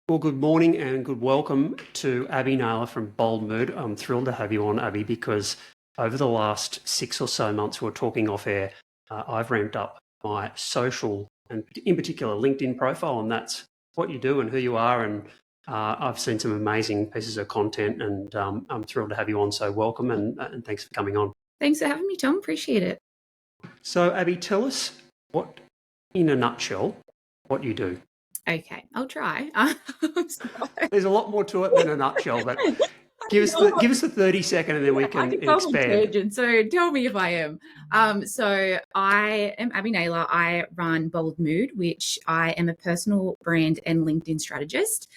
Well, good morning and good welcome to Abbey Naylor from Bold Mood. I'm thrilled to have you on, Abbey, because over the last 6 or so months, we're talking off air, I've ramped up my social and in particular LinkedIn profile, and that's what you do and who you are. And I've seen some amazing pieces of content, and I'm thrilled to have you on. So welcome and thanks for coming on. Thanks for having me, Tom. Appreciate it. So, Abbey, tell us what, in a nutshell, what you do. Okay, I'll try. There's a lot more to it than a nutshell, but give us the 30-second and then we I can go on expand. tangent, so tell me if I am. So I am Abbey Naylor. I run Bold Mood, which I am a personal brand and LinkedIn strategist.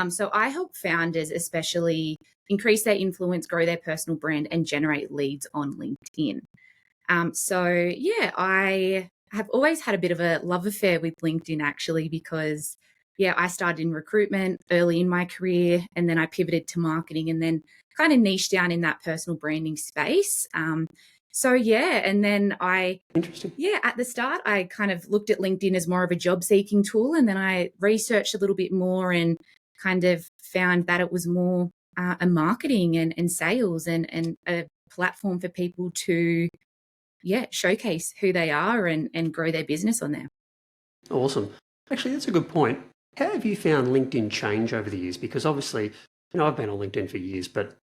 So I help founders especially increase their influence, grow their personal brand, and generate leads on LinkedIn. I have always had a bit of a love affair with LinkedIn actually, because I started in recruitment early in my career, and then I pivoted to marketing, and then kind of niche down in that personal branding space. And then Interesting. at the start, I kind of looked at LinkedIn as more of a job seeking tool, and then I researched a little bit more and kind of found that it was more a marketing and sales and a platform for people to showcase who they are and grow their business on there. Awesome. Actually, that's a good point. How have you found LinkedIn change over the years? Because obviously, I've been on LinkedIn for years, but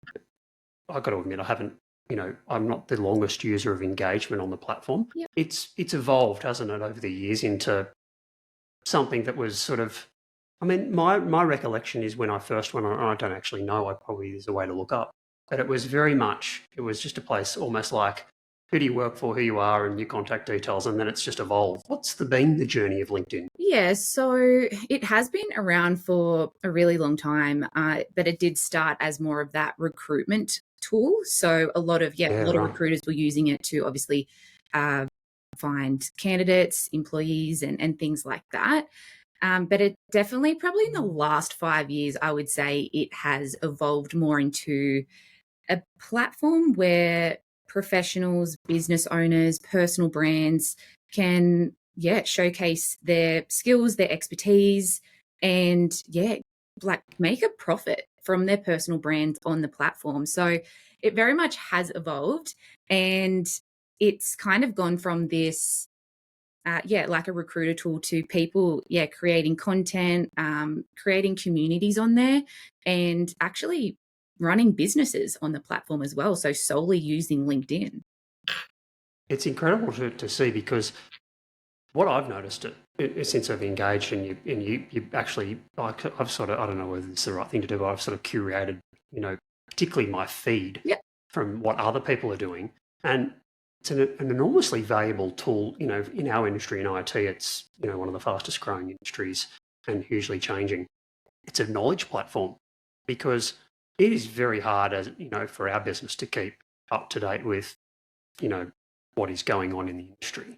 I've got to admit, I'm not the longest user of engagement on the platform. Yep. It's evolved, hasn't it, over the years into something that was sort of, my recollection is when I first went on, I don't actually know, there's a way to look up, but it was just a place almost like, who do you work for, who you are, and your contact details, and then it's just evolved. What's been the journey of LinkedIn? Yeah, so it has been around for a really long time, but it did start as more of that recruitment tool. So a lot of recruiters were using it to obviously find candidates, employees, and things like that. But it definitely, probably in the last 5 years, I would say it has evolved more into a platform where professionals, business owners, personal brands can, showcase their skills, their expertise, and make a profit from their personal brands on the platform. So it very much has evolved, and it's kind of gone from this, like a recruiter tool to people, creating content, creating communities on there, and actually running businesses on the platform as well. So solely using LinkedIn. It's incredible to see, because what I've noticed since I've engaged and you actually, I've sort of, I don't know whether it's the right thing to do, but I've sort of curated, particularly my feed from what other people are doing. And it's an enormously valuable tool, in our industry in IT. It's, one of the fastest growing industries and hugely changing. It's a knowledge platform, because it is very hard, as for our business to keep up to date with, what is going on in the industry.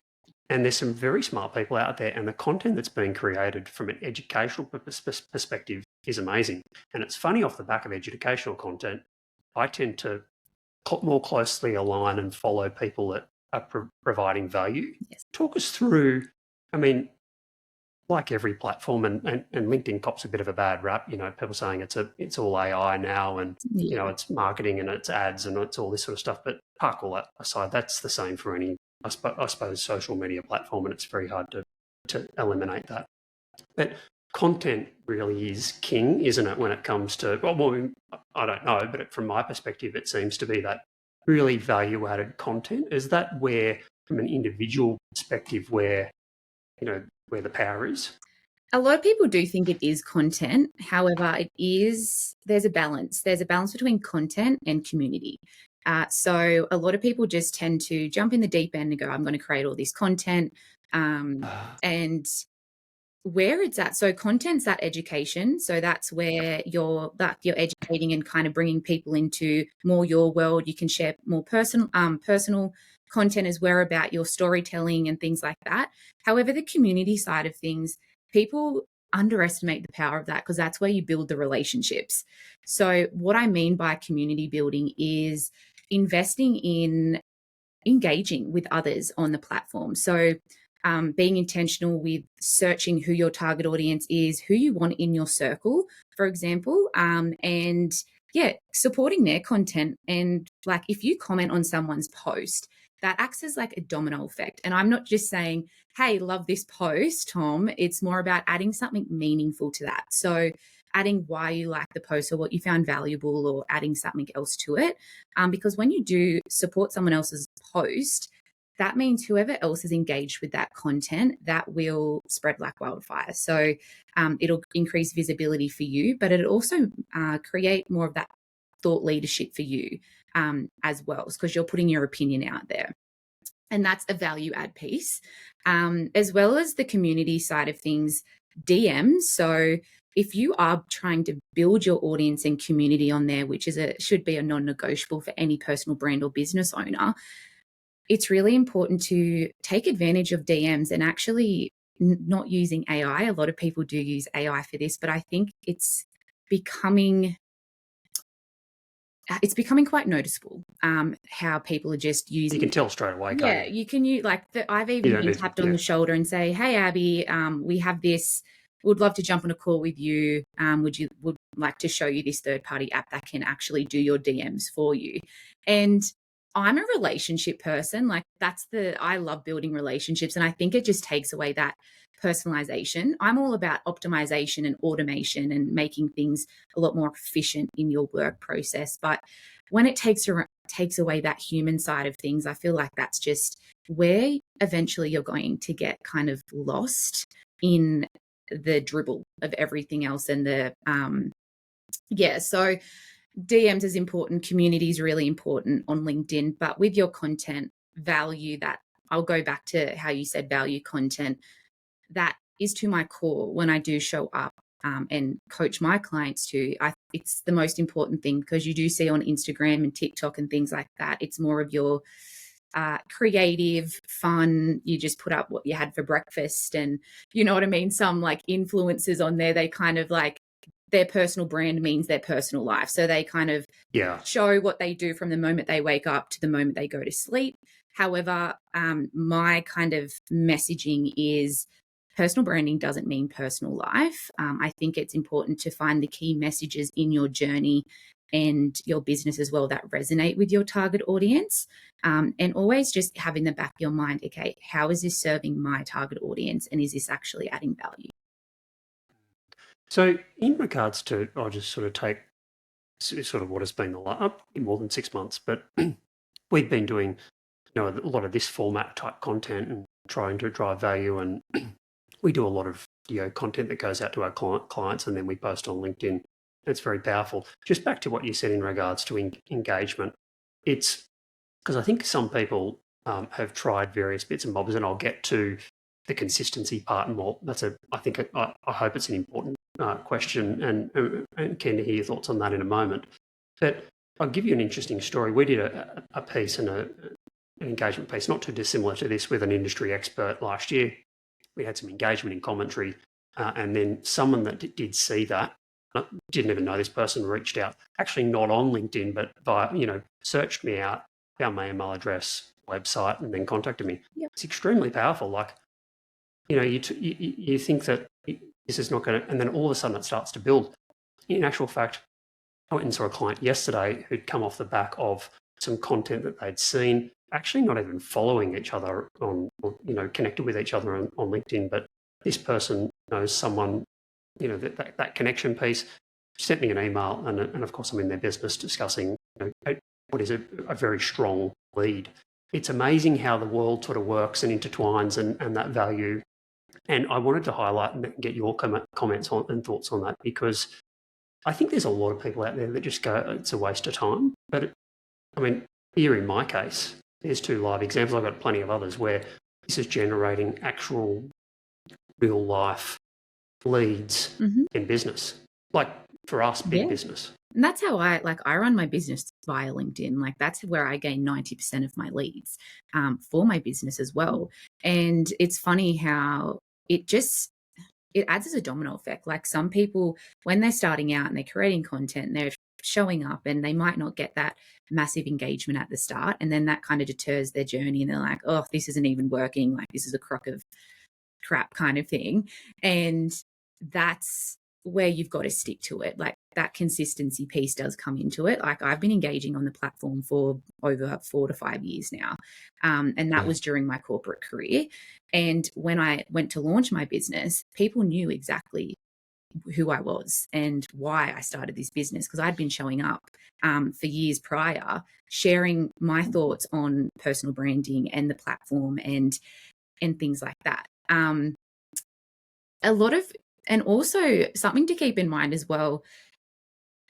And there's some very smart people out there, and the content that's being created from an educational perspective is amazing. And it's funny, off the back of educational content, I tend to more closely align and follow people that are providing value. Yes. Talk us through, like every platform, and LinkedIn cops a bit of a bad rap, people saying it's all AI now, and it's marketing and it's ads and it's all this sort of stuff. But park all that aside, that's the same for any, I suppose, social media platform, and it's very hard to eliminate that. But content really is king, isn't it, when it comes to, I don't know, but from my perspective, it seems to be that really value-added content. Is that where, from an individual perspective, where the power is? A lot of people do think it is content. However, there's a balance. There's a balance between content and community. So a lot of people just tend to jump in the deep end and go, I'm going to create all this content. And where it's at. So content's that education. So that's where you're educating and kind of bringing people into more your world. You can share more personal content as well about your storytelling and things like that. However, the community side of things, people underestimate the power of that, because that's where you build the relationships. So what I mean by community building is investing in engaging with others on the platform. So being intentional with searching who your target audience is, who you want in your circle, for example, and yeah, supporting their content. And like, if you comment on someone's post, that acts as like a domino effect. And I'm not just saying, hey, love this post, Tom. It's more about adding something meaningful to that. So adding why you like the post or what you found valuable, or adding something else to it. Because when you do support someone else's post, that means whoever else is engaged with that content, that will spread like wildfire. So it'll increase visibility for you, but it'll also create more of that thought leadership for you as well, because you're putting your opinion out there. And that's a value add piece, as well as the community side of things, DMs. So if you are trying to build your audience and community on there, which should be a non-negotiable for any personal brand or business owner, it's really important to take advantage of DMs and actually not using AI. A lot of people do use AI for this, but I think it's becoming quite noticeable how people are just using. You can tell straight away. Yeah, you can use I've even been tapped on the shoulder and say, "Hey, Abby, we have this. Would love to jump on a call with you. Would like to show you this third-party app that can actually do your DMs for you." And I'm a relationship person. Like I love building relationships, and I think it just takes away that personalization. I'm all about optimization and automation and making things a lot more efficient in your work process. But when it takes away that human side of things, I feel like that's just where eventually you're going to get kind of lost in the dribble of everything else. And so DMs is important. Community is really important on LinkedIn, but with your content, value that. I'll go back to how you said value content. That is to my core when I do show up and coach my clients too. It's the most important thing, because you do see on Instagram and TikTok and things like that, it's more of your creative, fun. You just put up what you had for breakfast, and you know what I mean? Some like influencers on there, they kind of like, their personal brand means their personal life. So they kind of show what they do from the moment they wake up to the moment they go to sleep. However, my kind of messaging is personal branding doesn't mean personal life. I think it's important to find the key messages in your journey and your business as well that resonate with your target audience. And always just have in the back of your mind, okay, how is this serving my target audience? And is this actually adding value? So in regards to, I'll just sort of take sort of what has been the last more than 6 months, but we've been doing a lot of this format type content and trying to drive value, and we do a lot of content that goes out to our clients, and then we post on LinkedIn. It's very powerful. Just back to what you said in regards to engagement, it's because I think some people have tried various bits and bobs, and I'll get to the consistency part and more. I hope it's an important question, and keen to hear your thoughts on that in a moment. But I'll give you an interesting story. We did a piece and an engagement piece, not too dissimilar to this, with an industry expert last year. We had some engagement in commentary, and then someone that did see that, didn't even know this person, reached out, actually not on LinkedIn, but via, searched me out, found my email address, website, and then contacted me. Yep. It's extremely powerful. Like, you think that this is not going to, and then all of a sudden it starts to build. In actual fact, I went and saw a client yesterday who'd come off the back of some content that they'd seen, actually not even following each other on, connected with each other on LinkedIn, but this person knows someone, that connection piece, sent me an email, and of course I'm in their business discussing what is a very strong lead. It's amazing how the world sort of works and intertwines, and that value. And I wanted to highlight and get your comments on and thoughts on that, because I think there's a lot of people out there that just go, it's a waste of time. But here in my case, there's 2 live examples. I've got plenty of others where this is generating actual real life leads in business, like for us, big business. And that's how I run my business via LinkedIn. Like that's where I gain 90% of my leads for my business as well. And it's funny how it adds as a domino effect. Like some people, when they're starting out and they're creating content and they're showing up and they might not get that massive engagement at the start. And then that kind of deters their journey and they're like, oh, this isn't even working. Like this is a crock of crap kind of thing. And that's where you've got to stick to it. Like that consistency piece does come into it. Like I've been engaging on the platform for over 4 to 5 years now. And that was during my corporate career. And when I went to launch my business, people knew exactly who I was and why I started this business because I'd been showing up for years prior, sharing my thoughts on personal branding and the platform and things like that. A lot of, and also something to keep in mind as well,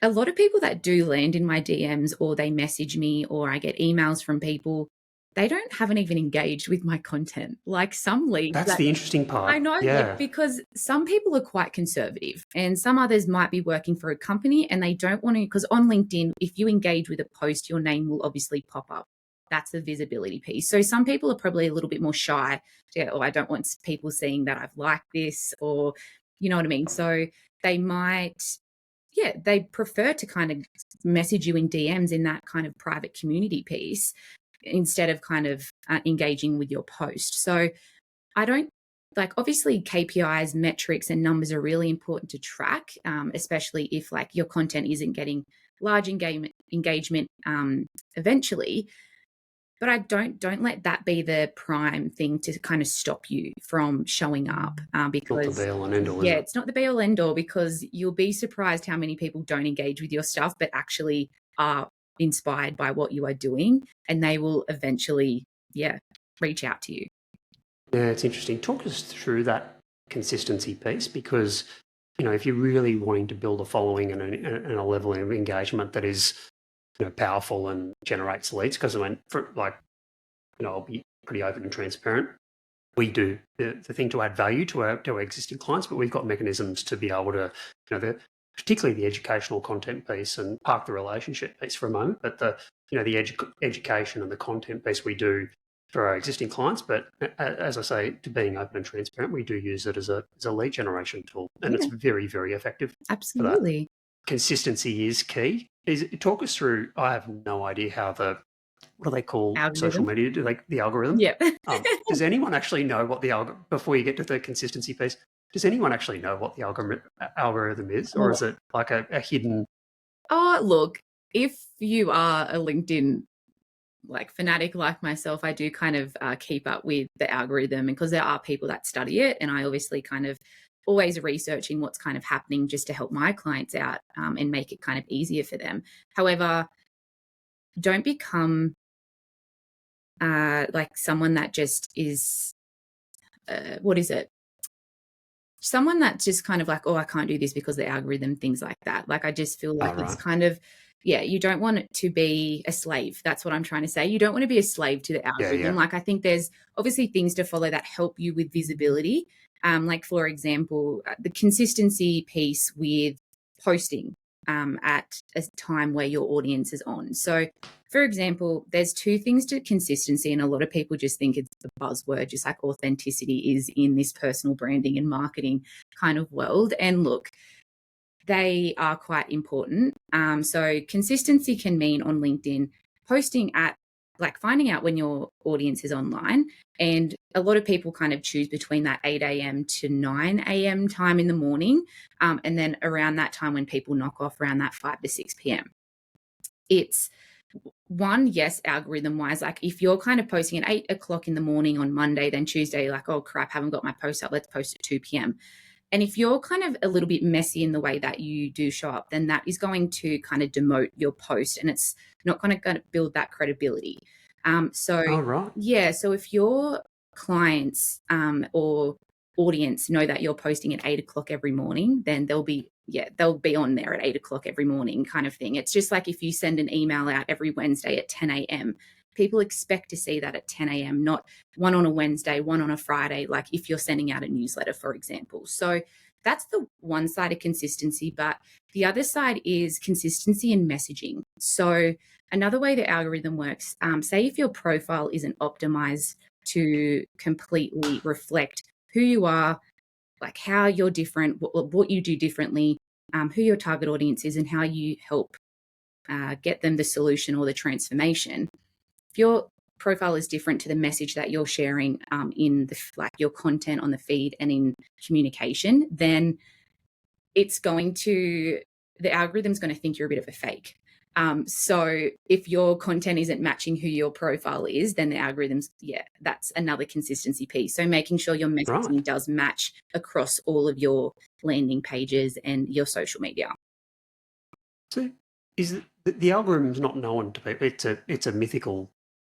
a lot of people that do land in my DMs or they message me or I get emails from people, they haven't even engaged with my content. Like some leads. That's the interesting part. I know, like, because some people are quite conservative and some others might be working for a company and they don't want to, because on LinkedIn, if you engage with a post, your name will obviously pop up. That's the visibility piece. So some people are probably a little bit more shy. Oh, I don't want people seeing that I've liked this, or you know what I mean? So they might, they prefer to kind of message you in DMs in that kind of private community piece instead of kind of engaging with your post. So I don't, like, obviously KPIs, metrics and numbers are really important to track, especially if like your content isn't getting large engagement eventually. But I don't let that be the prime thing to kind of stop you from showing up, because not the be all and end all, is it? it's not the be all end all, because you'll be surprised how many people don't engage with your stuff but actually are inspired by what you are doing, and they will eventually reach out to you. Yeah, it's interesting. Talk us through that consistency piece, because if you're really wanting to build a following and a level of engagement that is powerful and generates leads, because I'll be pretty open and transparent. We do the thing to add value to our existing clients, but we've got mechanisms to be able to, particularly the educational content piece, and park the relationship piece for a moment. But the education and the content piece we do for our existing clients. But as I say, to being open and transparent, we do use it as a lead generation tool, and it's very, very effective. Absolutely. Consistency is key. Talk us through. I have no idea how what do they call social media? Do the algorithm? Yep. Does anyone actually know what before you get to the consistency piece, does anyone actually know what the algorithm is, or is it like a hidden? Oh, look, if you are a LinkedIn fanatic like myself, I do kind of keep up with the algorithm, because there are people that study it, and I obviously kind of always researching what's kind of happening just to help my clients out and make it kind of easier for them. However, don't become someone that just is, someone that's just kind of like, oh, I can't do this because the algorithm, things like that. Like, I just feel like it's kind of, you don't want it to be a slave. That's what I'm trying to say. You don't want to be a slave to the algorithm. Like, I think there's obviously things to follow that help you with visibility. Like, for example, the consistency piece with posting at a time where your audience is on. So, for example, there's two things to consistency, and a lot of people just think it's the buzzword, just like authenticity is in this personal branding and marketing kind of world. And look, they are quite important. So consistency can mean on LinkedIn posting at finding out when your audience is online. And a lot of people kind of choose between that 8 a.m. to 9 a.m. time in the morning. And then around that time when people knock off, around that 5 to 6 p.m. It's one, yes, algorithm wise, like if you're kind of posting at 8 o'clock in the morning on Monday, then Tuesday, like, oh crap, haven't got my post up, let's post at 2 p.m. And if you're kind of a little bit messy in the way that you do show up, then that is going to kind of demote your post, and it's not going to build that credibility. So if your clients or audience know that you're posting at 8 o'clock every morning, then they'll be on there at 8 o'clock every morning kind of thing. It's just like if you send an email out every Wednesday at 10 a.m., people expect to see that at 10 a.m., not one on a Wednesday, one on a Friday, like if you're sending out a newsletter, for example. So that's the one side of consistency. But the other side is consistency in messaging. So another way the algorithm works, say if your profile isn't optimized to completely reflect who you are, like how you're different, what you do differently, who your target audience is, and how you help get them the solution or the transformation. If your profile is different to the message that you're sharing in your content on the feed and in communication, then the algorithm's going to think you're a bit of a fake. So if your content isn't matching who your profile is, then the algorithms, that's another consistency piece. So making sure your messaging does match across all of your landing pages and your social media. So is the algorithm's not known to people? It's a mythical.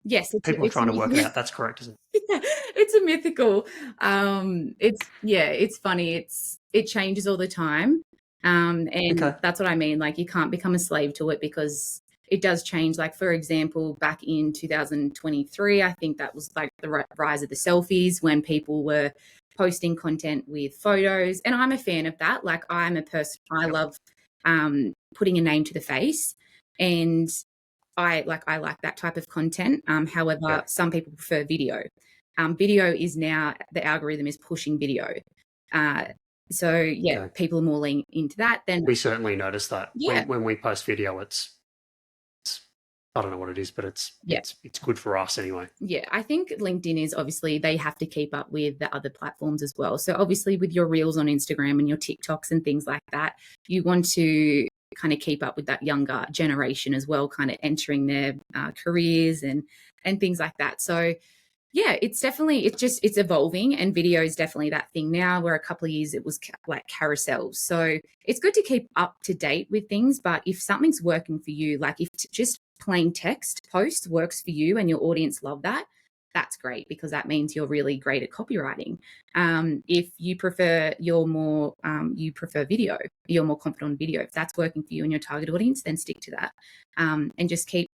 Yes, people are trying to work it out. That's correct, isn't it? Yeah, it's a mythical. It's funny. It changes all the time. And that's what I mean. Like, you can't become a slave to it because it does change. Like, for example, back in 2023, I think that was like the rise of the selfies, when people were posting content with photos. And I'm a fan of that. Like, I'm a person, I love putting a name to the face, and I like that type of content. However, some people prefer video. Video is now, the algorithm is pushing video. People are more leaning into that. Then we certainly notice that when we post video, it's I don't know what it is, but it's good for us anyway. Yeah, I think LinkedIn is, obviously they have to keep up with the other platforms as well. So obviously with your reels on Instagram and your TikToks and things like that, you want to kind of keep up with that younger generation as well, kind of entering their careers and things like that. So yeah, it's evolving, and video is definitely that thing now, where a couple of years it was like carousels. So it's good to keep up to date with things, but if something's working for you, like if just plain text post works for you and your audience love that, that's great, because that means you're really great at copywriting. If you prefer, you prefer video, you're more confident on video. If that's working for you and your target audience, then stick to that, and just keep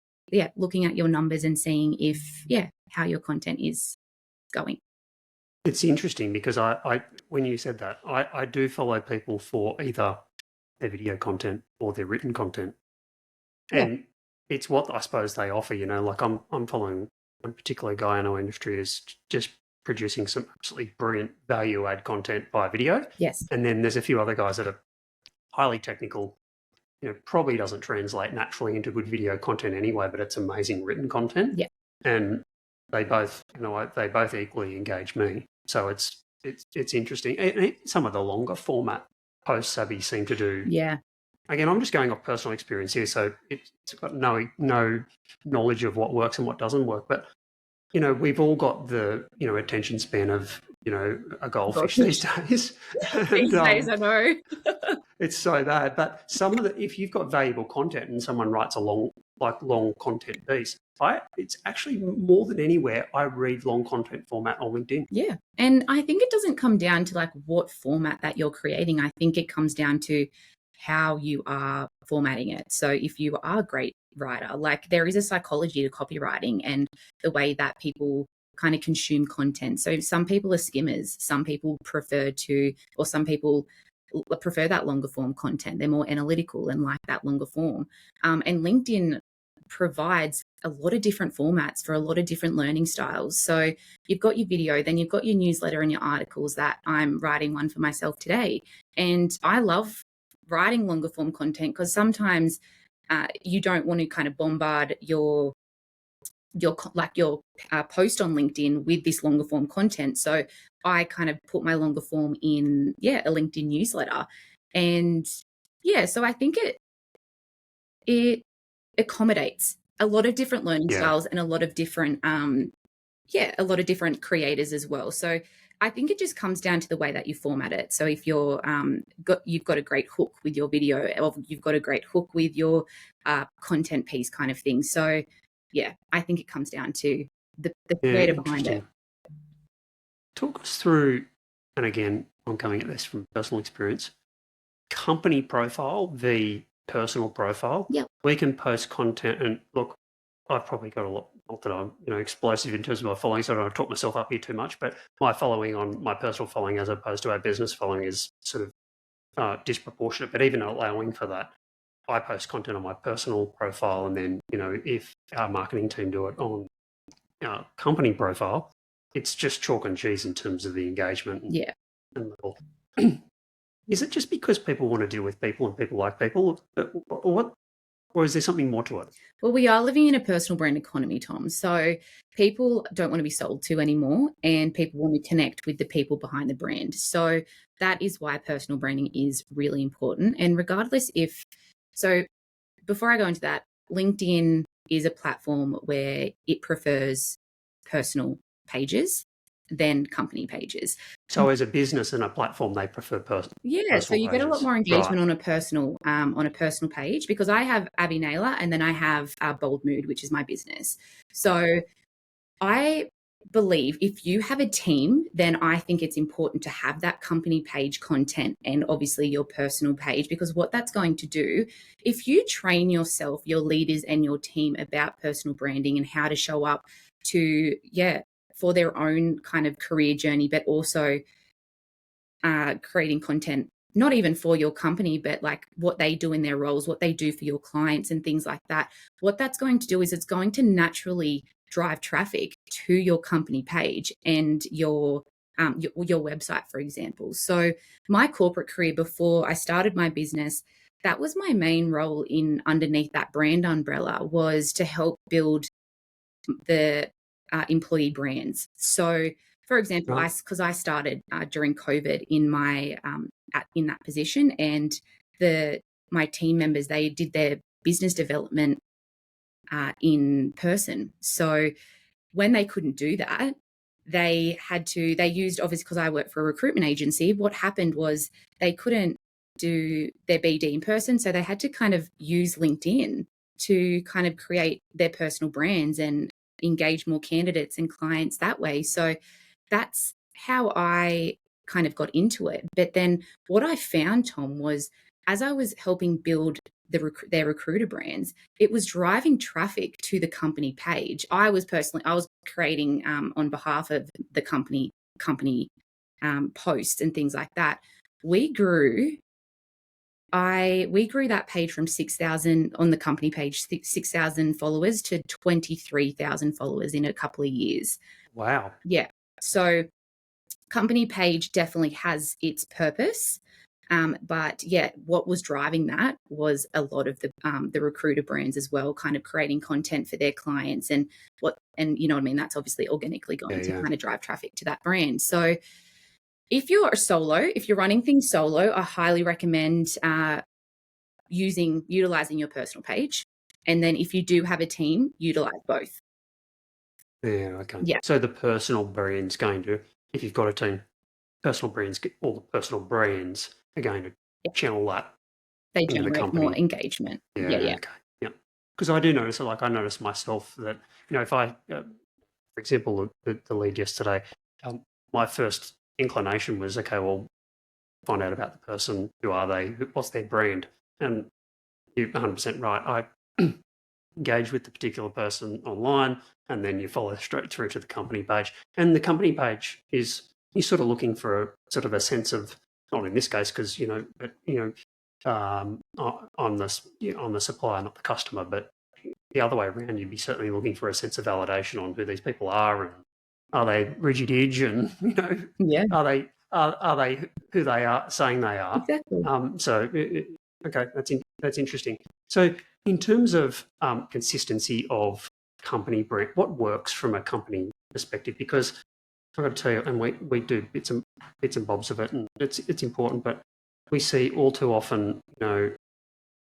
looking at your numbers and seeing if how your content is going. It's interesting because I when you said that, I do follow people for either their video content or their written content, and it's what I suppose they offer. Like I'm following one particular guy in our industry is just producing some absolutely brilliant value add content by video. Yes, and then there's a few other guys that are highly technical. Probably doesn't translate naturally into good video content anyway, but it's amazing written content. Yeah, and they both, they both equally engage me. So it's interesting. And some of the longer format posts Abby seem to do. Yeah. Again, I'm just going off personal experience here, so it's got no knowledge of what works and what doesn't work. But we've all got the attention span of a goldfish these days. These days, I know. It's so bad. But if you've got valuable content and someone writes a long content piece, it's actually more than anywhere, I read long content format on LinkedIn. Yeah. And I think it doesn't come down to like what format that you're creating. I think it comes down to how you are formatting it. So if you are a great writer, like there is a psychology to copywriting and the way that people kind of consume content. So some people are skimmers, some people prefer that longer form content. They're more analytical and like that longer form. And LinkedIn provides a lot of different formats for a lot of different learning styles. So you've got your video, then you've got your newsletter and your articles. That I'm writing one for myself today. And I love writing longer form content because sometimes you don't want to kind of bombard your post on LinkedIn with this longer form content. So I kind of put my longer form in a LinkedIn newsletter. And so I think it accommodates a lot of different learning styles and a lot of different creators as well. So I think it just comes down to the way that you format it. So if you've got a great hook with your video, or you've got a great hook with your content piece kind of thing. So I think it comes down to the creator behind it. Talk us through, and again, I'm coming at this from personal experience, company profile, the personal profile. Yep. We can post content, and look, I've probably got a lot, not that I'm explosive in terms of my following, so I don't want to talk myself up here too much, but my personal following as opposed to our business following is sort of disproportionate, but even allowing for that, I post content on my personal profile, and then, if our marketing team do it on our company profile, it's just chalk and cheese in terms of the engagement and level. Is it just because people want to deal with people and people like people? What or is there something more to it? Well, we are living in a personal brand economy, Tom. So people don't want to be sold to anymore, and people want to connect with the people behind the brand. So that is why personal branding is really important. And regardless if, so before I go into that, LinkedIn is a platform where it prefers personal pages than company pages. So as a business and a platform, they prefer Yeah, so personal you get a lot pages. more Right. engagement on a personal page, because I have Abbey Naylor and then I have Bold Mood, which is my business. So I believe if you have a team, then I think it's important to have that company page content and obviously your personal page, because what that's going to do, if you train yourself, your leaders and your team about personal branding and how to show up to, for their own kind of career journey, but also creating content, not even for your company, but like what they do in their roles, what they do for your clients and things like that. What that's going to do is it's going to naturally drive traffic to your company page and your website, for example. So my corporate career before I started my business, that was my main role in underneath that brand umbrella, was to help build the employee brands. So, for example, Right. because I started during COVID in my in that position, and my team members, they did their business development in person. So when they couldn't do that, they used, obviously, because I work for a recruitment agency, what happened was they couldn't do their BD in person. So they had to kind of use LinkedIn to kind of create their personal brands and engage more candidates and clients that way. So that's how I kind of got into it. But then what I found, Tom, was as I was helping build their recruiter brands, it was driving traffic to the company page. I was creating on behalf of the company posts and things like that. We grew that page from 6,000 on the company page, 6,000 followers to 23,000 followers in a couple of years. Wow. Yeah. So company page definitely has its purpose. But yeah, what was driving that was a lot of the recruiter brands as well, kind of creating content for their clients and you know what I mean? That's obviously organically going to kind of drive traffic to that brand. So if you're running things solo, I highly recommend utilizing your personal page. And then if you do have a team, utilize both. Yeah. Okay. Yeah. So the personal brand's going to, if you've got a team, all the personal brands are going to Yeah. channel that They into the generate more company. engagement. Yeah. Yeah. Okay. Yeah. Because I do notice, like I noticed myself that, if I, for example, the lead yesterday, my first inclination was, okay, well, find out about the person. Who are they? What's their brand? And you're 100% right. I engage with the particular person online, and then you follow straight through to the company page. And the company page is, you're sort of looking for a sort of a sense of, not in this case because but I'm the supplier, not the customer, but the other way around, you'd be certainly looking for a sense of validation on who these people are, and are they rigid edge, and Yeah. are they who they are saying they are. Exactly. Okay, that's interesting. So in terms of consistency of company brand, what works from a company perspective? Because I've got to tell you, and we do bits and bobs of it, and it's important, but we see all too often, we're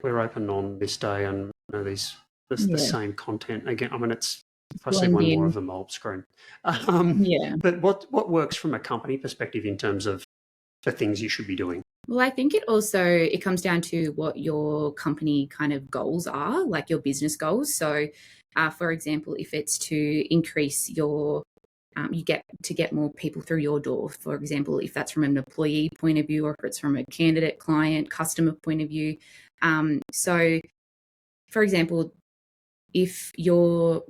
open on this day, and the same content again. I mean, if I see Blend one more in. of them, I'll scream. Yeah. But what works from a company perspective in terms of the things you should be doing? Well, I think it comes down to what your company kind of goals are, like your business goals. So, for example, if it's to increase you get more people through your door. For example, if that's from an employee point of view, or if it's from a candidate, client, customer point of view. So, for example, if your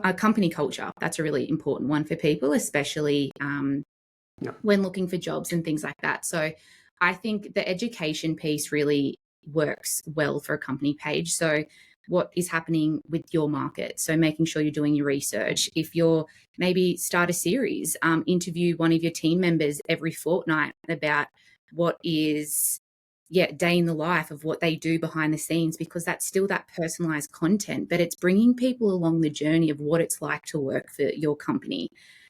a company culture, that's a really important one for people, especially when looking for jobs and things like that. So I think the education piece really works well for a company page. So what is happening with your market? So making sure you're doing your research. If you're maybe start a series, interview one of your team members every fortnight about what is day in the life of what they do behind the scenes, because that's still that personalized content, but it's bringing people along the journey of what it's like to work for your company.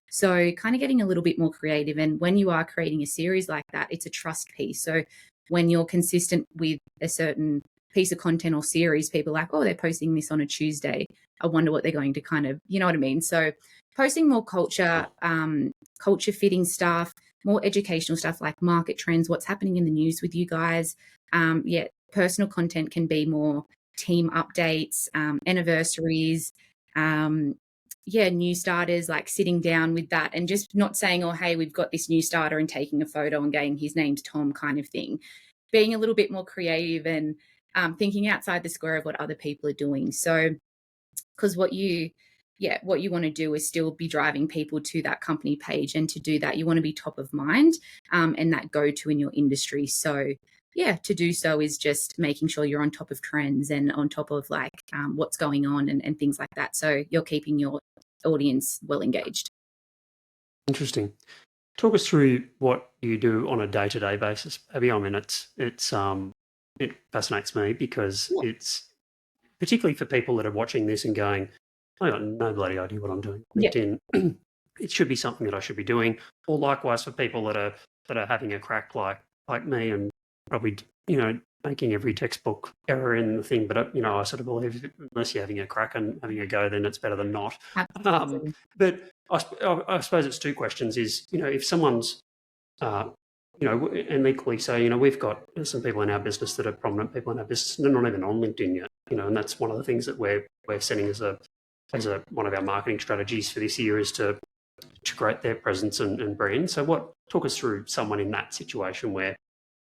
So kind of getting a little bit more creative. And when you are creating a series like that, it's a trust piece. So when you're consistent with a certain piece of content or series, people are like, oh, they're posting this on a Tuesday. I wonder what they're going to kind of, you know what I mean? So posting more culture fitting stuff, more educational stuff like market trends, what's happening in the news with you guys. Personal content can be more team updates, anniversaries, new starters, like sitting down with that and just not saying, oh, hey, we've got this new starter and taking a photo and going, his name's Tom kind of thing. Being a little bit more creative and thinking outside the square of what other people are doing. So, because what you want to do is still be driving people to that company page. And to do that, you want to be top of mind and that go-to in your industry. So, to do so is just making sure you're on top of trends and on top of like what's going on and things like that. So you're keeping your audience well engaged. Interesting. Talk us through what you do on a day-to-day basis, Abby. I mean, it fascinates me because it's particularly for people that are watching this and going, I got no bloody idea what I'm doing. LinkedIn, it should be something that I should be doing. Or likewise for people that are having a crack like me and probably making every textbook error in the thing. But I sort of believe unless you're having a crack and having a go, then it's better than not. But I suppose it's two questions. Is if someone's and equally so, we've got some people in our business that are prominent people in our business, and they're not even on LinkedIn yet. And that's one of the things that we're setting as one of our marketing strategies for this year is to create their presence and brand. So talk us through someone in that situation where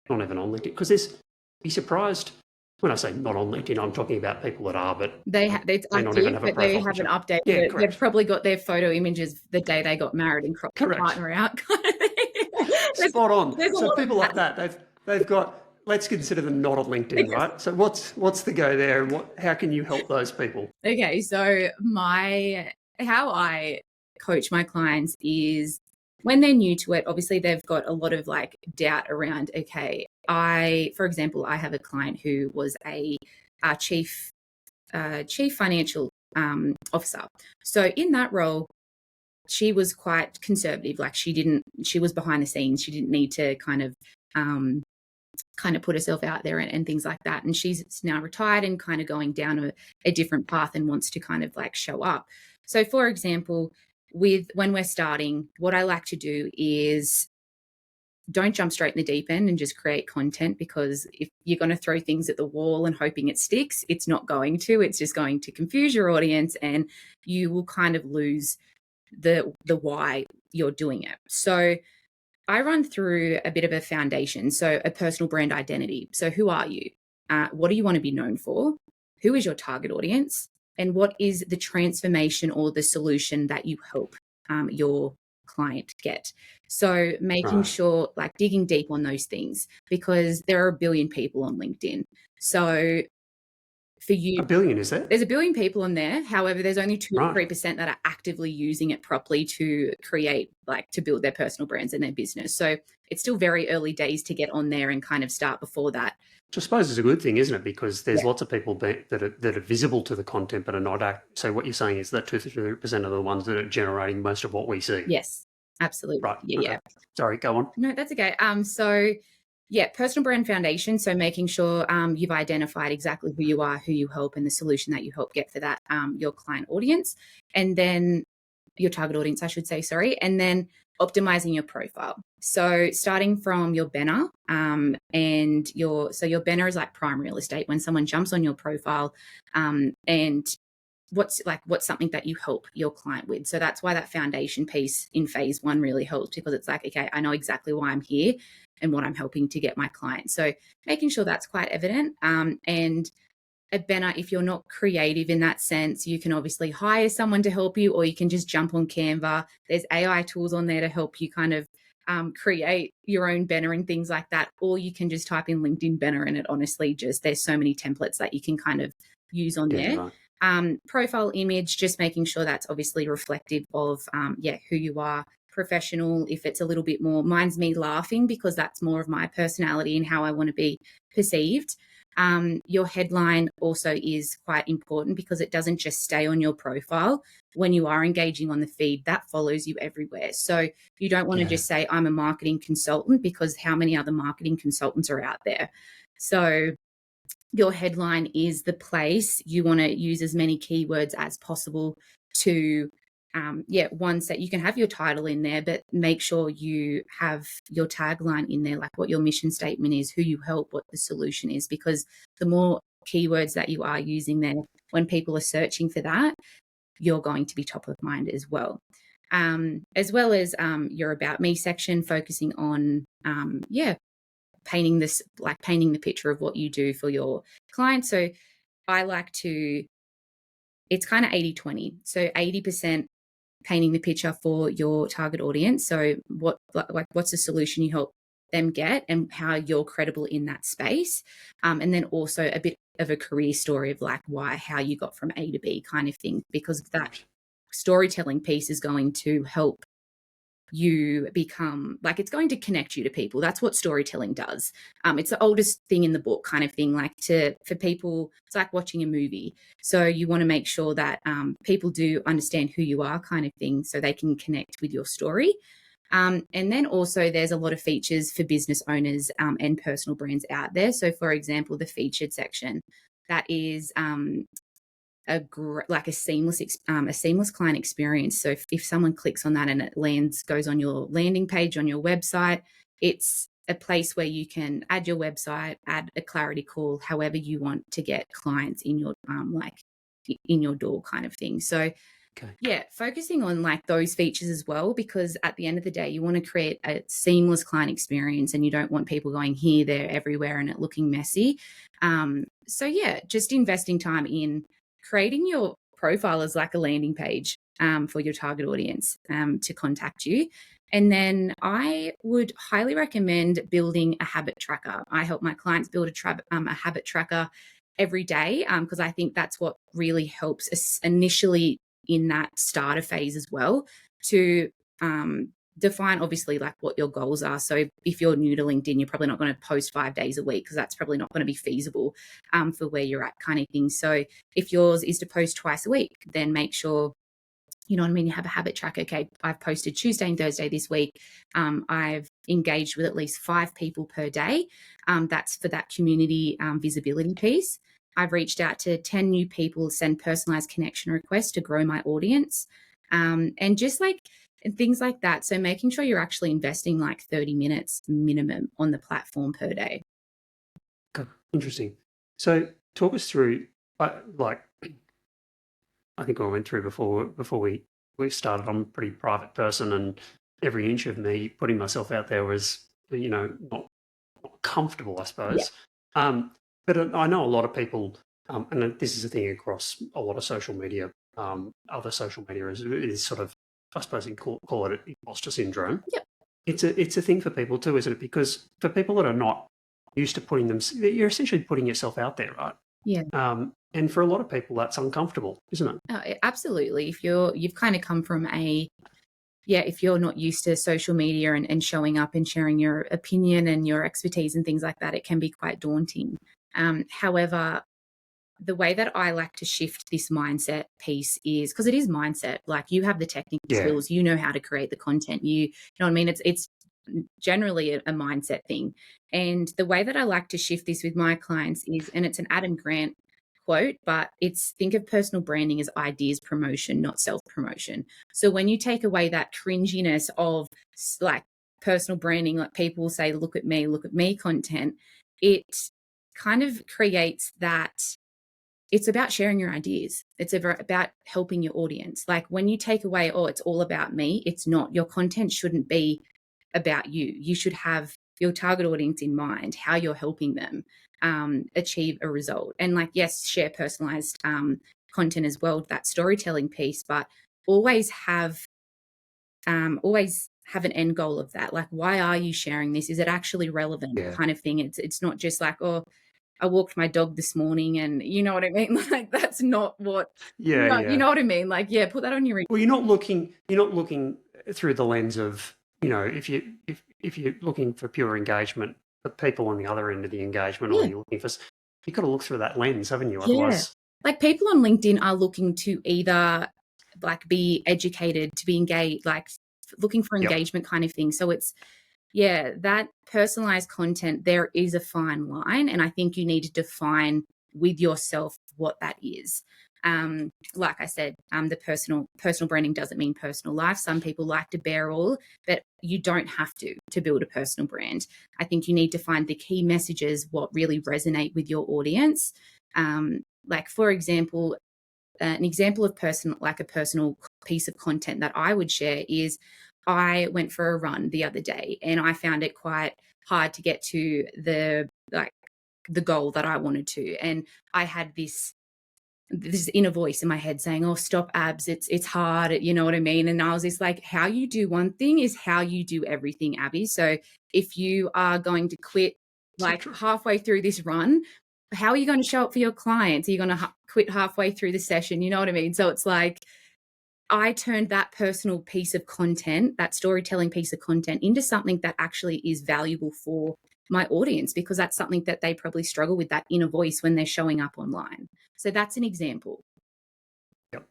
not even on LinkedIn, because be surprised when I say not on LinkedIn, I'm talking about people that are, but they not even have a profile. They haven't updated. Yeah, they've probably got their photo images the day they got married and cropped their partner out. Spot on. So people like that, they've got. Let's consider them not on LinkedIn, right? So what's the go there, and how can you help those people? Okay, so how I coach my clients is when they're new to it, obviously they've got a lot of like doubt around, okay, for example, I have a client who was a chief financial officer. So in that role, she was quite conservative. Like she was behind the scenes. She didn't need to kind of put herself out there and things like that. And she's now retired and kind of going down a different path and wants to kind of like show up. So for example, when we're starting, what I like to do is don't jump straight in the deep end and just create content, because if you're going to throw things at the wall and hoping it sticks, it's not going to. It's just going to confuse your audience and you will kind of lose the why you're doing it. So I run through a bit of a foundation, so a personal brand identity. So who are you? What do you want to be known for? Who is your target audience? And what is the transformation or the solution that you help your client get? So making sure, like digging deep on those things, because there are 1 billion people on LinkedIn. So for you, 1 billion, is there? There's 1 billion people on there. However, there's only 2 to 3% that are actively using it properly to create, like to build their personal brands and their business. So it's still very early days to get on there and kind of start before that. Which I suppose is a good thing, isn't it? Because there's lots of people that are visible to the content but are not so what you're saying is that 2 to 3% are the ones that are generating most of what we see. Yes, absolutely. Right. Yeah. Sorry, go on. No, that's okay. So personal brand foundation. So making sure you've identified exactly who you are, who you help, and the solution that you help get for that, your client audience, and then your target audience, I should say, sorry. And then optimizing your profile. So starting from your banner and your banner is like prime real estate. When someone jumps on your profile and what's something that you help your client with. So that's why that foundation piece in phase 1 really helps, because it's like, okay, I know exactly why I'm here and what I'm helping to get my client. So making sure that's quite evident. And a banner, if you're not creative in that sense, you can obviously hire someone to help you, or you can just jump on Canva. There's AI tools on there to help you kind of create your own banner and things like that. Or you can just type in LinkedIn banner, and it honestly there's so many templates that you can kind of use on there. Right. Profile image, just making sure that's obviously reflective of who you are, professional, if it's a little bit more, mine's me laughing because that's more of my personality and how I want to be perceived. Your headline also is quite important because it doesn't just stay on your profile. When you are engaging on the feed, that follows you everywhere. So you don't want to just say, I'm a marketing consultant, because how many other marketing consultants are out there? So your headline is the place. You want to use as many keywords as possible to ones that you can have your title in there, but make sure you have your tagline in there, like what your mission statement is, who you help, what the solution is, because the more keywords that you are using there, when people are searching for that, you're going to be top of mind as well. As well as your About Me section, focusing on painting the picture of what you do for your clients. So I like to, it's kind of 80-20. So 80% painting the picture for your target audience. So what's the solution you help them get and how you're credible in that space. And then also a bit of a career story of like how you got from A to B kind of thing, because that storytelling piece is going to help you become, like, it's going to connect you to people. That's what storytelling does. It's the oldest thing in the book kind of thing, like for people, it's like watching a movie. So you want to make sure that people do understand who you are kind of thing, so they can connect with your story. And then also there's a lot of features for business owners and personal brands out there. So for example, the featured section, that is a seamless client experience. So if someone clicks on that and it goes on your landing page on your website, it's a place where you can add your website, add a clarity call, however you want to get clients in your in your door kind of thing. So focusing on like those features as well, because at the end of the day, you want to create a seamless client experience and you don't want people going here, there, everywhere and it looking messy. Just investing time in creating your profile as like a landing page for your target audience to contact you. And then I would highly recommend building a habit tracker. I help my clients build a habit tracker every day because I think that's what really helps us initially in that starter phase as well, to define obviously like what your goals are. So if you're new to LinkedIn, you're probably not going to post 5 days a week because that's probably not going to be feasible for where you're at kind of thing. So if yours is to post twice a week, then make sure, you know what I mean, you have a habit tracker. Okay, I've posted Tuesday and Thursday this week. I've engaged with at least 5 people per day. That's for that community visibility piece. I've reached out to 10 new people, send personalized connection requests to grow my audience. And just like things like that. So making sure you're actually investing like 30 minutes minimum on the platform per day. Okay. Interesting. So talk us through, I think I went through before we started. I'm a pretty private person, and every inch of me putting myself out there was, not comfortable, I suppose. Yeah. But I know a lot of people, and this is a thing across a lot of social media, other social media is sort of, I suppose you can call it imposter syndrome. Yep. It's a thing for people too, isn't it? Because for people that are not used to you're essentially putting yourself out there, right? Yeah. And for a lot of people, that's uncomfortable, isn't it? Oh, absolutely. If you've kind of come from if you're not used to social media and showing up and sharing your opinion and your expertise and things like that, it can be quite daunting. However, the way that I like to shift this mindset piece is because it is mindset. Like, you have the technical skills, you know how to create the content. You know what I mean? It's generally a mindset thing. And the way that I like to shift this with my clients is, and it's an Adam Grant quote, but it's, think of personal branding as ideas promotion, not self-promotion. So when you take away that cringiness of like personal branding, like people say, look at me content, it kind of creates that. It's about sharing your ideas. It's about helping your audience. Like, when you take away, it's all about me, it's not. Your content shouldn't be about you. You should have your target audience in mind, how you're helping them achieve a result. And like, yes, share personalized content as well, that storytelling piece, but always have an end goal of that. Like, why are you sharing this? Is it actually relevant kind of thing? It's not just like, I walked my dog this morning and you know what I mean? Like, that's not what, you know what I mean? Like, put that on your. Well, you're not looking through the lens of, if you're looking for pure engagement, but people on the other end of the engagement, or Yeah. you're looking for, you've got to look through that lens, haven't you? Yeah. Otherwise, Like people on LinkedIn are looking to either like be educated, to be engaged, like looking for yep, engagement kind of thing. So it's, yeah, that personalized content, there is a fine line. And I think you need to define with yourself what that is. Like I said, the personal branding doesn't mean personal life. Some people like to bear all, but you don't have to build a personal brand. I think you need to find the key messages, what really resonate with your audience. Like for example, an example of a personal piece of content that I would share is I went for a run the other day and I found it quite hard to get to the goal that I wanted to. And I had this inner voice in my head saying, "Oh, stop, Abs. It's hard." You know what I mean? And I was just like, how you do one thing is how you do everything, Abby. So if you are going to quit so like true. halfway through this run, how are you going to show up for your clients? Are you going to quit halfway through the session? You know what I mean? So it's like I turned that personal piece of content, that storytelling piece of content, into something that actually is valuable for my audience, because that's something that they probably struggle with, that inner voice when they're showing up online. So that's an example. Yep.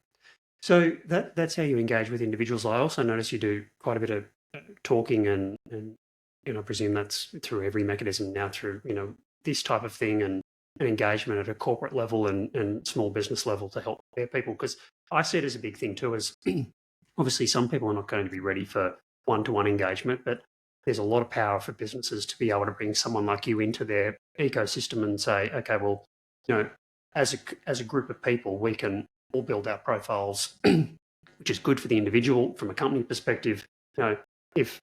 So that's how you engage with individuals. I also notice you do quite a bit of talking, and I presume that's through every mechanism now, through this type of thing, and engagement at a corporate level and small business level to help their people. Because I see it as a big thing too. As obviously some people are not going to be ready for one-to-one engagement, but there's a lot of power for businesses to be able to bring someone like you into their ecosystem and say, okay, well, as a group of people, we can all build our profiles, which is good for the individual from a company perspective. If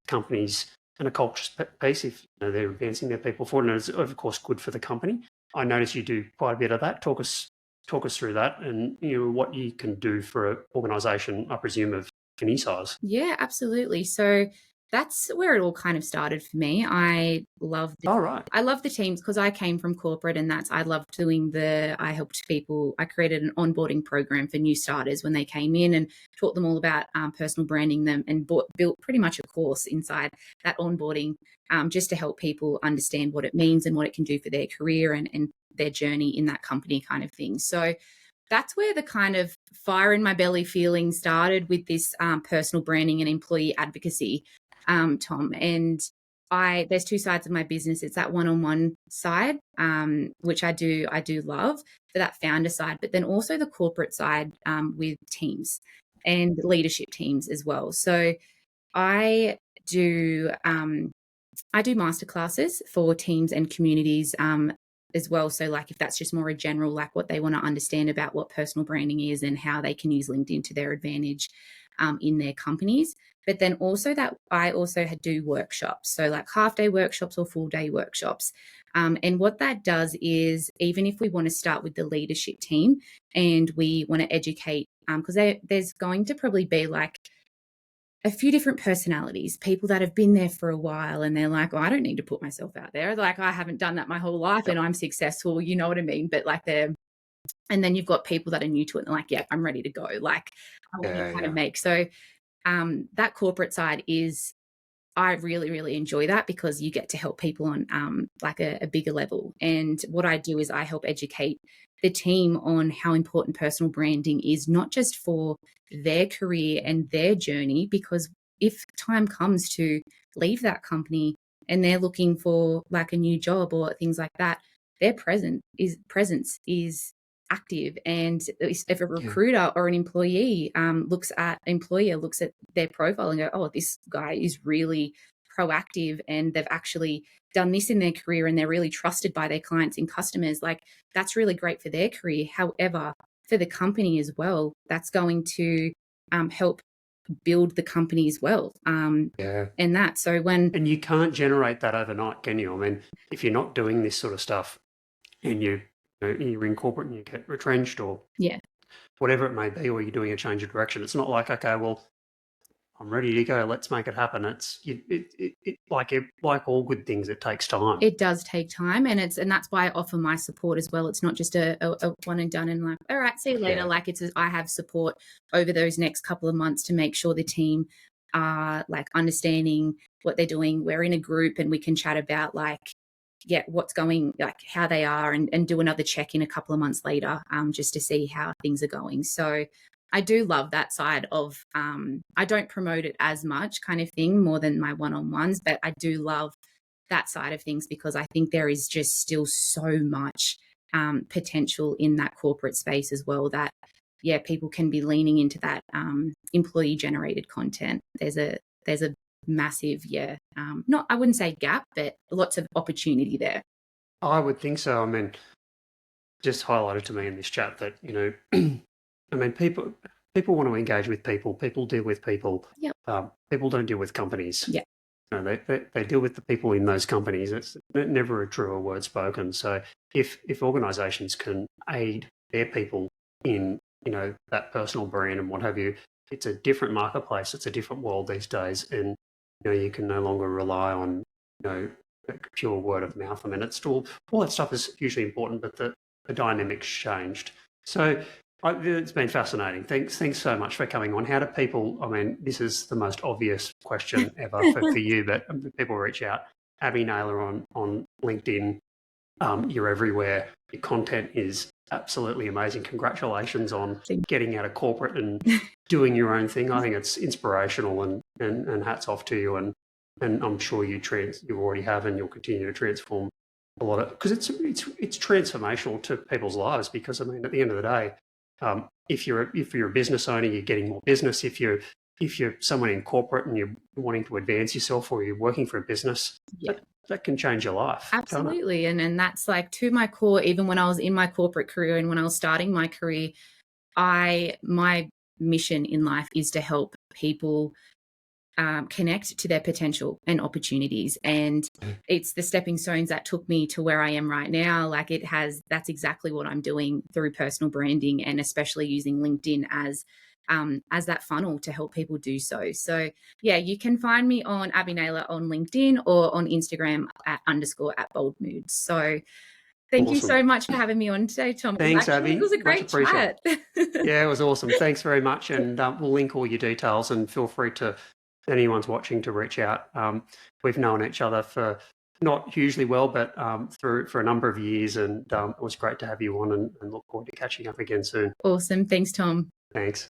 companies and a culture piece, if they're advancing their people forward, and it's of course good for the company. I notice you do quite a bit of that. Talk us through that, and what you can do for an organisation, I presume, of any size. Yeah, absolutely. So that's where it all kind of started for me. All right. I love the teams because I came from corporate, and I loved I helped people. I created an onboarding program for new starters when they came in and taught them all about personal branding them, and built pretty much a course inside that onboarding, just to help people understand what it means and what it can do for their career and their journey in that company kind of thing. So that's where the kind of fire in my belly feeling started with this personal branding and employee advocacy, Tom. And there's two sides of my business. It's that one-on-one side, which I do love, for that founder side, but then also the corporate side, with teams and leadership teams as well. So I do masterclasses for teams and communities, as well. So like if that's just more a general, like what they want to understand about what personal branding is and how they can use LinkedIn to their advantage, in their companies. But then also that I also do workshops. So like half day workshops or full day workshops. And what that does is, even if we want to start with the leadership team and we want to educate, because there's going to probably be like a few different personalities, people that have been there for a while and they're like, I don't need to put myself out there. Like, I haven't done that my whole life and Yep. I'm successful, you know what I mean? But like and then you've got people that are new to it and they're like, yeah, I'm ready to go. Like, I want to kind of make. So that corporate side is, I really, really enjoy that because you get to help people on like a bigger level. And what I do is I help educate the team on how important personal branding is, not just for their career and their journey, because if time comes to leave that company and they're looking for like a new job or things like that, their presence is active. And if a Yeah. recruiter or an employer looks at their profile and go, oh, this guy is really proactive and they've actually done this in their career and they're really trusted by their clients and customers, like that's really great for their career. However, for the company as well, that's going to help build the company as well. Yeah. And that, so when, And you can't generate that overnight, can you? I mean, if you're not doing this sort of stuff and you're in corporate and you get retrenched or yeah, whatever it may be, or you're doing a change of direction, it's not like, okay, well, I'm ready to go. Let's make it happen. Like all good things, it takes time. It does take time, and that's why I offer my support as well. It's not just a one and done and like, all right, see you later. Like I have support over those next couple of months to make sure the team are like understanding what they're doing. We're in a group and we can chat about like, what's going, like how they are, and do another check in a couple of months later, just to see how things are going. So I do love that side of, I don't promote it as much kind of thing more than my one-on-ones, but I do love that side of things because I think there is just still so much potential in that corporate space as well that, people can be leaning into that employee generated content. There's a massive, not, I wouldn't say gap, but lots of opportunity there. I would think so. I mean, just highlighted to me in this chat that, I mean, people want to engage with people. People deal with people. Yep. People don't deal with companies. Yeah. They deal with the people in those companies. It's never a truer word spoken. So if organisations can aid their people in, that personal brand and what have you, it's a different marketplace. It's a different world these days. And, you can no longer rely on, pure word of mouth. I mean, it's still, all that stuff is hugely important, but the dynamics changed. So it's been fascinating. Thanks so much for coming on. How do people, I mean, this is the most obvious question ever for you, but people reach out. Abbey Naylor on LinkedIn. You're everywhere. Your content is absolutely amazing. Congratulations on getting out of corporate and doing your own thing. I think it's inspirational and hats off to you. And I'm sure you already have and you'll continue to transform a lot of, because it's transformational to people's lives. Because I mean, at the end of the day, if you're a business owner, you're getting more business. If you're someone in corporate and you're wanting to advance yourself, or you're working for a business, that can change your life. Absolutely. And that's like to my core. Even when I was in my corporate career and when I was starting my career, my mission in life is to help people connect to their potential and opportunities. And it's the stepping stones that took me to where I am right now. Like that's exactly what I'm doing through personal branding, and especially using LinkedIn as that funnel to help people do so. So you can find me on Abbey Naylor on LinkedIn or on Instagram at _@boldmoods. So thank you so much for having me on today, Tom. Thanks, Abbey. It was a great chat. Yeah, it was awesome. Thanks very much. And we'll link all your details, and feel free to, anyone's watching, to reach out. We've known each other for not hugely well, but for a number of years, and it was great to have you on, and look forward to catching up again soon. Awesome. Thanks, Tom. Thanks.